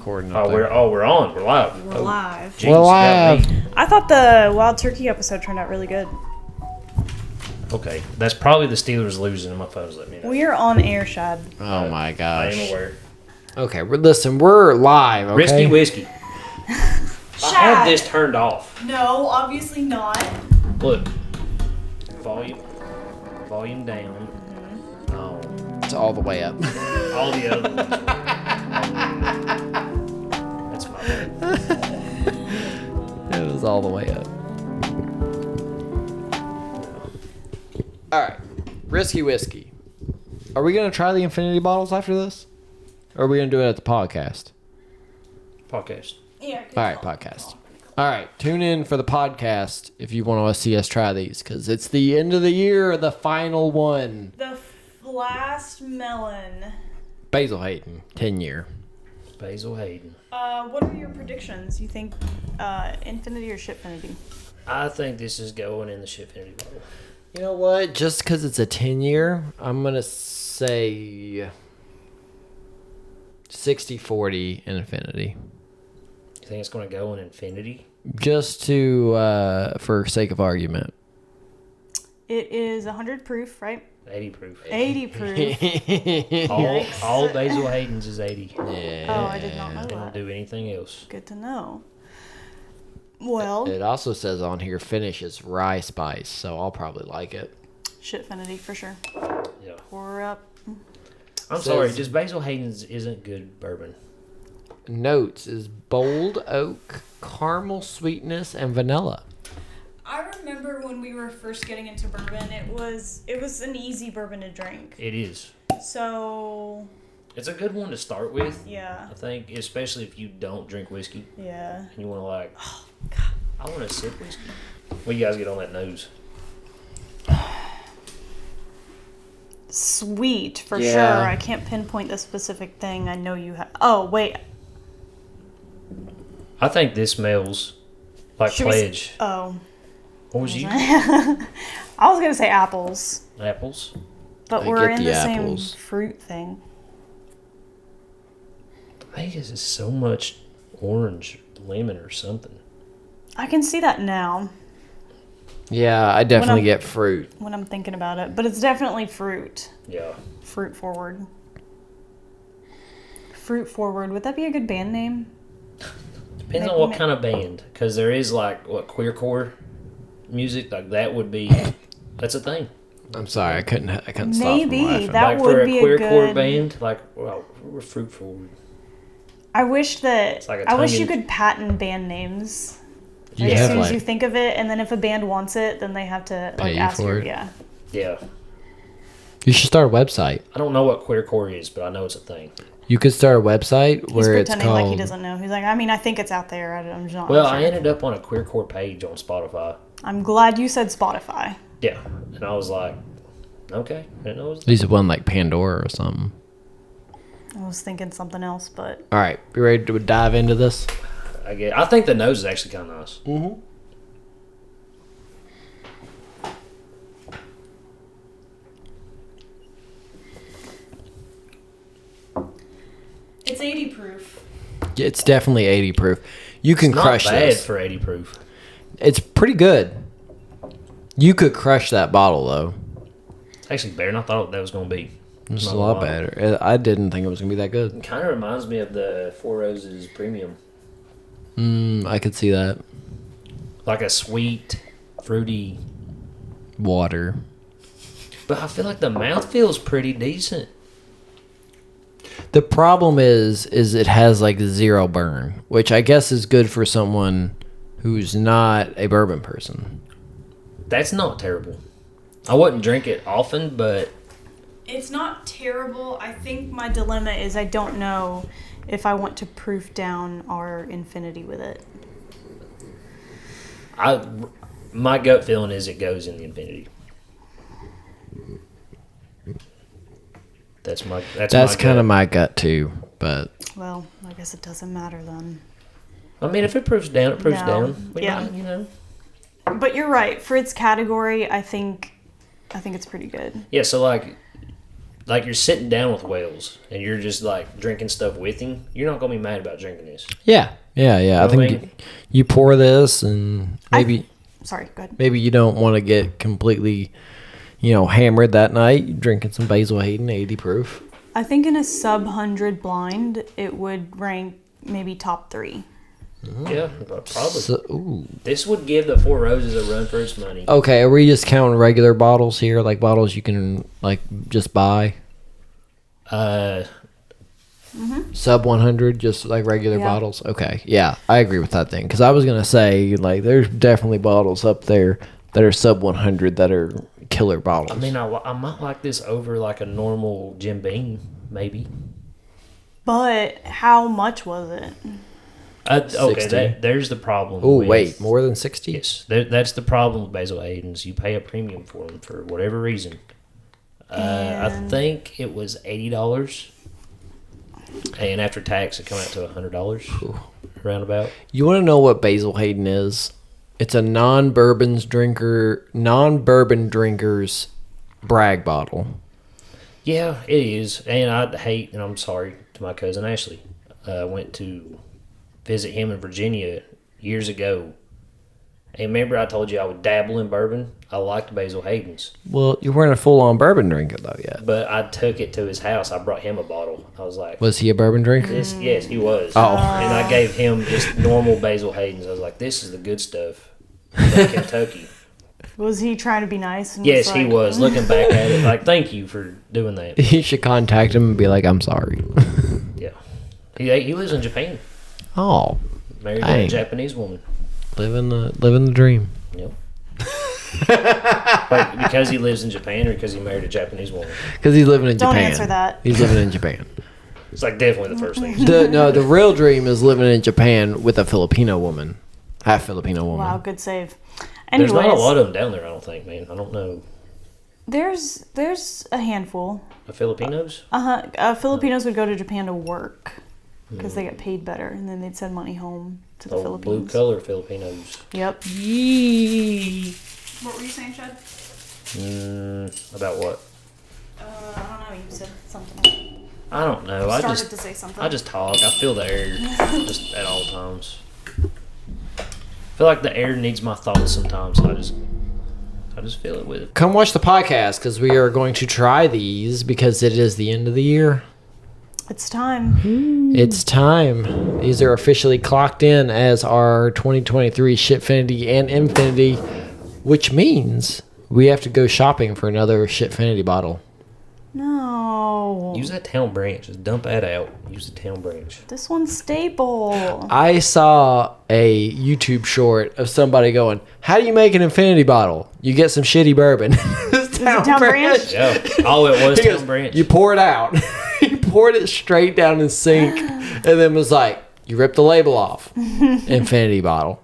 Recording we're on. We're live. We're live. Geez, We're live. I thought the Wild Turkey episode turned out really good. Okay, that's probably the Steelers losing. My phone's letting me know. We're on air, Shad. Oh my I gosh. am aware. Okay, we're live. Okay. Risky whiskey. I have this turned off. No, obviously not. Look, volume down. Oh, It's all the way up. all the other ones. That's my bad. It was all the way up. All right, risky whiskey. Are we gonna try the infinity bottles after this, or are we gonna do it at the podcast? Podcast. Yeah. All right, podcast. All right, tune in for the podcast if you want to see us try these, because it's the end of the year, the final one. The last melon. Basil Hayden, 10-year. Basil Hayden. What are your predictions? You think infinity or shitfinity? I think this is going in the Shitfinity bottle. You know what? Just because it's a 10-year, I'm going to say 60-40 in infinity. You think it's going to go in Infinity? Just to, for sake of argument. It is 100 proof, right? 80 proof. 80 proof. All Basil Hayden's is 80. Yeah. Oh, I did not know Don't that. do anything else. Good to know. Well, It also says on here, finish is rye spice, so I'll probably like it. shitfinity for sure. Yeah. Pour up. I'm sorry, just Basil Hayden's isn't good bourbon. Notes is bold oak, caramel sweetness, and vanilla. I remember when we were first getting into bourbon, it was an easy bourbon to drink. It is. So, It's a good one to start with. yeah. I think, especially if you don't drink whiskey Yeah. and you want to I want to sip whiskey. What you guys get on that nose? Sweet, for Yeah. sure. I can't pinpoint the specific thing. I know you have. Oh, wait. I think this smells like Should we Pledge. Oh. What was you? I was going to say apples, Apples? but I we're get in the the apples. same fruit thing. I think this is so much orange, lemon, or something. I can see that now Yeah, I definitely I'm- get fruit. when I'm thinking about it, but it's definitely fruit. Yeah. Fruit forward. Fruit forward. Would that be a good band name? Depends on what kind of band. Because there is queercore music. Like that would be, that's a thing. I'm sorry, I couldn't stop from Maybe laughing. that Like would for a be a queercore good band, we're fruit forward. I wish that like a I wish you tongue in- could patent band names. You Like, as have soon as like you think of it, and then if a band wants it, then they have to Pay you ask for you. it. Yeah. Yeah. you should start a website. I don't know what queercore is, but I know it's a thing. You could start a website He's where it's pretending called. like he doesn't know. He's like, I mean, I think it's out there. I'm just not. Well, sure. I ended up on a queercore page on Spotify. I'm glad you said Spotify. Yeah. And I was like, okay. I didn't know it was These one like Pandora or something. I was thinking something else, but All right, you ready to dive into this? I think the nose is actually kind of nice. Mm-hmm. it's 80 proof. It's definitely 80 proof. You can Not crush bad this. for 80 proof. It's pretty good. You could crush that bottle though. It's actually better than I thought that was going to be. It's Not a lot lie. better. I didn't think it was gonna be that good. It kind of reminds me of the Four Roses Premium. I could see that. Like a sweet, fruity. Water. But I feel like the mouth feels pretty decent. The problem is it has like zero burn, which I guess is good for someone who's not a bourbon person. That's not terrible. I wouldn't drink it often, but It's not terrible. I think my dilemma is I don't know if I want to proof down our infinity with it. my gut feeling is it goes in the infinity. That's Kind of my gut too, but Well, I guess it doesn't matter then. I mean, if it proves down, it proves No. down. We Yeah. might, But you're right. For its category, I think it's pretty good. Yeah, so like like you're sitting down with Wales and you're just like drinking stuff with him, you're not gonna be mad about drinking this. Yeah. I know what I think mean? you pour this and maybe Sorry, go ahead. maybe you don't want to get completely, hammered that night. You're drinking some Basil Hayden 80 proof. I think in a sub 100 blind, it would rank maybe top 3. Yeah, probably. So, ooh. This would give the Four Roses a run for its money. Okay, are we just counting regular bottles here, like bottles you can like just buy? Sub 100, just like regular Yeah. bottles. Okay, yeah, I agree with that thing because I was gonna say like there's definitely bottles up there that are sub 100 that are killer bottles. I mean, I might like this over like a normal Jim Beam, maybe. But how much was it? Okay, 60. there's the problem. Oh with- wait, more than 60? Yes, that's the problem with Basil Hayden's. You pay a premium for them for whatever reason. I And- think it was $80, and after tax, it come out to $100, roundabout. You want to know what Basil Hayden is? It's a non-bourbon drinkers brag bottle. Yeah, it is, and I'm sorry to my cousin Ashley. I went to visit him in Virginia years ago. And remember I told you I would dabble in bourbon? I liked Basil Hayden's. Well, you weren't a full-on bourbon drinker though yet. But I took it to his house. I brought him a bottle. I was like, Was he a bourbon drinker? yes, he was. Oh. And I gave him just normal Basil Hayden's. I was like, this is the good stuff. From Kentucky. Was he trying to be nice? And Yes, was he like, was. Looking back at it, like, thank you for doing that. You should contact him and be like, "I'm sorry." Yeah. He lives in Japan. Oh, Married Dang. a Japanese woman. living the dream. Yep. But because he lives in Japan or because he married a Japanese woman? Because he's living in Don't Japan. answer that. He's living in Japan. It's like definitely the first thing. The real dream is living in Japan with a Filipino woman, half Filipino woman. Wow, good save. There's Anyways, not a lot of them down there, I don't think, man. I don't know. there's a handful. The Filipinos? Filipinos would go to Japan to work because they get paid better, and then they'd send money home to the Oh, blue Philippines. collar Filipinos. Yep. Yee. What were you saying, Chad? About what? I don't know. You said something. I don't know. Started to say something. I just talk. I feel the air just at all times. I feel like the air needs my thoughts sometimes. So I just feel it with it. Come watch the podcast because we are going to try these because it is the end of the year. It's time. It's time. These are officially clocked in as our 2023 Shitfinity and Infinity, which means we have to go shopping for another Shitfinity bottle. No. Use that town branch. Just dump that out. Use the town branch. This one's stable. I saw a YouTube short of somebody going, "How do you make an infinity bottle? You get some shitty bourbon." It's it Town Branch? Yeah. Oh, it was He town goes, branch. You pour it out. He poured it straight down the sink and then was like, "You rip the label off. Infinity bottle."